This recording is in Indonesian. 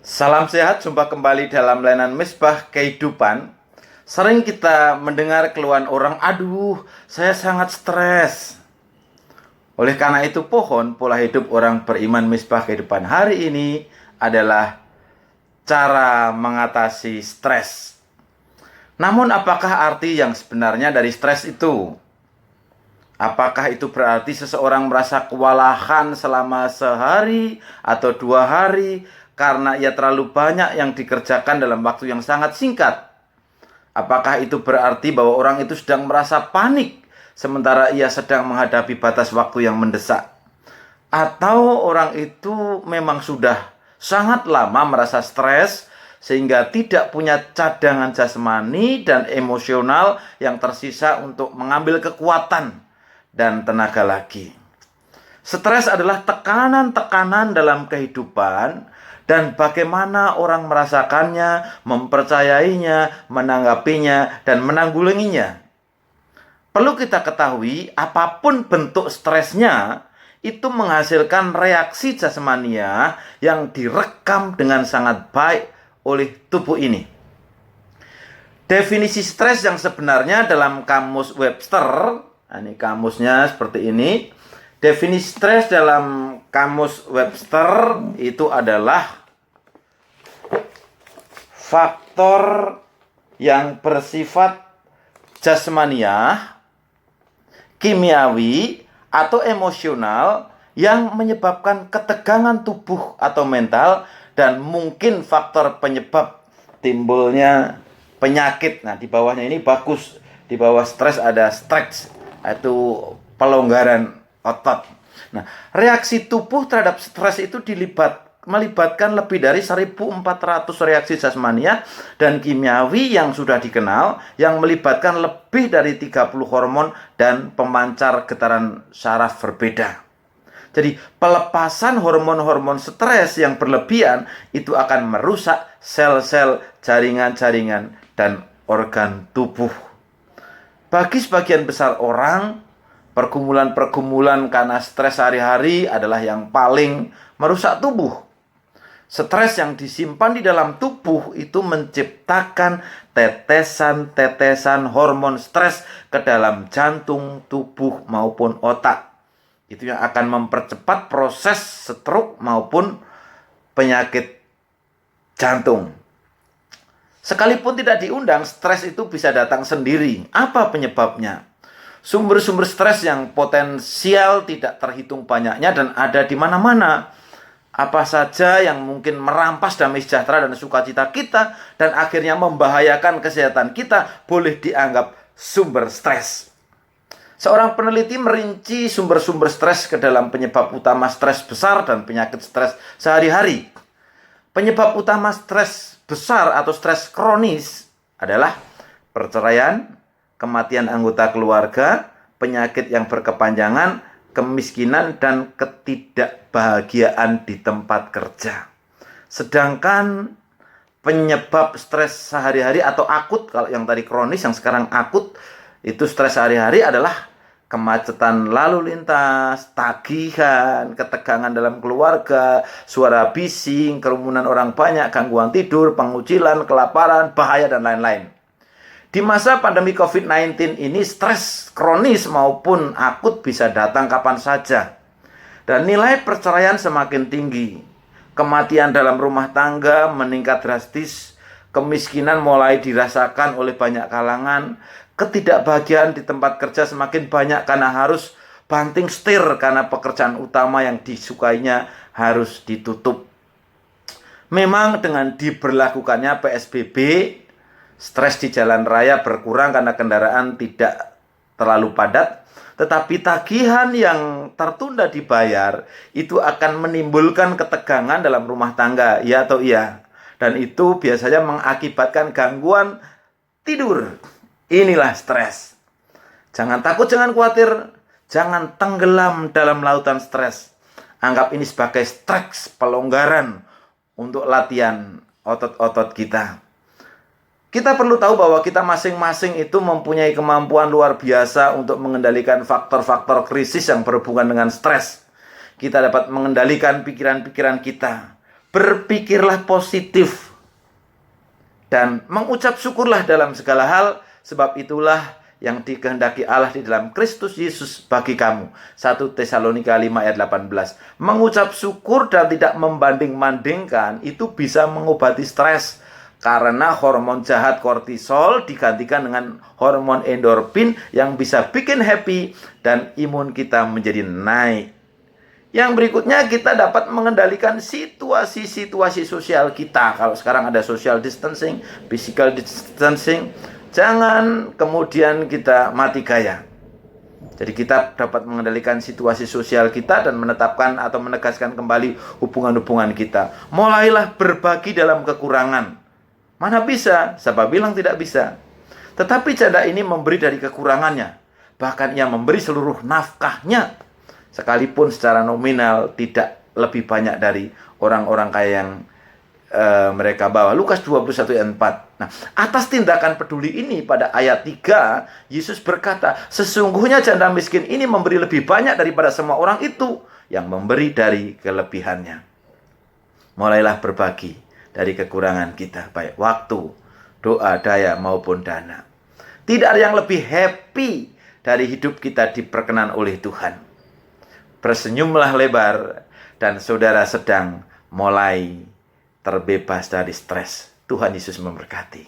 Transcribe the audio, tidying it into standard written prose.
Salam sehat, jumpa kembali dalam layanan Misbah Kehidupan. Sering kita mendengar keluhan orang, aduh, saya sangat stres. Oleh karena itu, pohon pola hidup orang beriman Misbah Kehidupan hari ini adalah cara mengatasi stres. Namun, apakah arti yang sebenarnya dari stres itu? Apakah itu berarti seseorang merasa kewalahan selama sehari atau 2 hari karena ia terlalu banyak yang dikerjakan dalam waktu yang sangat singkat? Apakah itu berarti bahwa orang itu sedang merasa panik sementara ia sedang menghadapi batas waktu yang mendesak? Atau orang itu memang sudah sangat lama merasa stres sehingga tidak punya cadangan jasmani dan emosional yang tersisa untuk mengambil kekuatan dan tenaga lagi. Stres adalah tekanan-tekanan dalam kehidupan dan bagaimana orang merasakannya, mempercayainya, menanggapinya, dan menanggulanginya. Perlu kita ketahui, apapun bentuk stresnya, itu menghasilkan reaksi jasmania yang direkam dengan sangat baik oleh tubuh ini. Definisi stres yang sebenarnya dalam kamus Webster, ini kamusnya seperti ini. Definisi stres dalam kamus Webster itu adalah faktor yang bersifat jasmaniah, kimiawi, atau emosional yang menyebabkan ketegangan tubuh atau mental dan mungkin faktor penyebab timbulnya penyakit. Nah, di bawahnya ini bagus. Di bawah stres ada stretch, itu pelonggaran otot. Nah, reaksi tubuh terhadap stres itu melibatkan lebih dari 1.400 reaksi jasmania dan kimiawi yang sudah dikenal, yang melibatkan lebih dari 30 hormon dan pemancar getaran syaraf berbeda. Jadi, pelepasan hormon-hormon stres yang berlebihan itu akan merusak sel-sel, jaringan-jaringan, dan organ tubuh. Bagi sebagian besar orang, pergumulan-pergumulan karena stres sehari-hari adalah yang paling merusak tubuh. Stres yang disimpan di dalam tubuh itu menciptakan tetesan-tetesan hormon stres ke dalam jantung, tubuh, maupun otak. Itu yang akan mempercepat proses stroke maupun penyakit jantung. Sekalipun tidak diundang, stres itu bisa datang sendiri. Apa penyebabnya? Sumber-sumber stres yang potensial tidak terhitung banyaknya dan ada di mana-mana. Apa saja yang mungkin merampas damai sejahtera dan sukacita kita dan akhirnya membahayakan kesehatan kita boleh dianggap sumber stres. Seorang peneliti merinci sumber-sumber stres ke dalam penyebab utama stres besar dan penyakit stres sehari-hari. Penyebab utama stres besar atau stres kronis adalah perceraian, kematian anggota keluarga, penyakit yang berkepanjangan, kemiskinan, dan ketidakbahagiaan di tempat kerja. Sedangkan penyebab stres sehari-hari atau akut, kalau yang tadi kronis, yang sekarang akut, itu stres sehari-hari adalah kemacetan lalu lintas, tagihan, ketegangan dalam keluarga, suara bising, kerumunan orang banyak, gangguan tidur, pengucilan, kelaparan, bahaya, dan lain-lain. Di masa pandemi COVID-19 ini, stres kronis maupun akut bisa datang kapan saja. Dan nilai perceraian semakin tinggi. Kematian dalam rumah tangga meningkat drastis. Kemiskinan mulai dirasakan oleh banyak kalangan. Ketidakbahagiaan di tempat kerja semakin banyak karena harus banting setir karena pekerjaan utama yang disukainya harus ditutup. Memang dengan diberlakukannya PSBB, stres di jalan raya berkurang karena kendaraan tidak terlalu padat, tetapi tagihan yang tertunda dibayar itu akan menimbulkan ketegangan dalam rumah tangga, ya atau iya. Dan itu biasanya mengakibatkan gangguan tidur. Inilah stres. Jangan takut, jangan khawatir, jangan tenggelam dalam lautan stres. Anggap ini sebagai stres pelonggaran untuk latihan otot-otot kita. Kita perlu tahu bahwa kita masing-masing itu mempunyai kemampuan luar biasa untuk mengendalikan faktor-faktor krisis yang berhubungan dengan stres. Kita dapat mengendalikan pikiran-pikiran kita. Berpikirlah positif dan mengucap syukurlah dalam segala hal, sebab itulah yang dikehendaki Allah di dalam Kristus Yesus bagi kamu. 1 Tesalonika 5 ayat 18. Mengucap syukur dan tidak membanding-bandingkan itu bisa mengobati stres. Karena hormon jahat kortisol digantikan dengan hormon endorfin yang bisa bikin happy dan imun kita menjadi naik. Yang berikutnya, kita dapat mengendalikan situasi-situasi sosial kita. Kalau sekarang ada social distancing, physical distancing, jangan kemudian kita mati gaya. Jadi kita dapat mengendalikan situasi sosial kita dan menetapkan atau menegaskan kembali hubungan-hubungan kita. Mulailah berbagi dalam kekurangan. Mana bisa? Siapa bilang tidak bisa? Tetapi janda ini memberi dari kekurangannya. Bahkan ia memberi seluruh nafkahnya, sekalipun secara nominal tidak lebih banyak dari orang-orang kaya yang mereka bawa. Lukas 21 ayat 4. Nah, atas tindakan peduli ini pada ayat 3, Yesus berkata, sesungguhnya janda miskin ini memberi lebih banyak daripada semua orang itu yang memberi dari kelebihannya. Mulailah berbagi dari kekurangan kita, baik waktu, doa, daya, maupun dana. Tidak ada yang lebih happy dari hidup kita diperkenan oleh Tuhan. Bersenyumlah lebar dan saudara sedang mulai terbebas dari stres. Tuhan Yesus memberkati.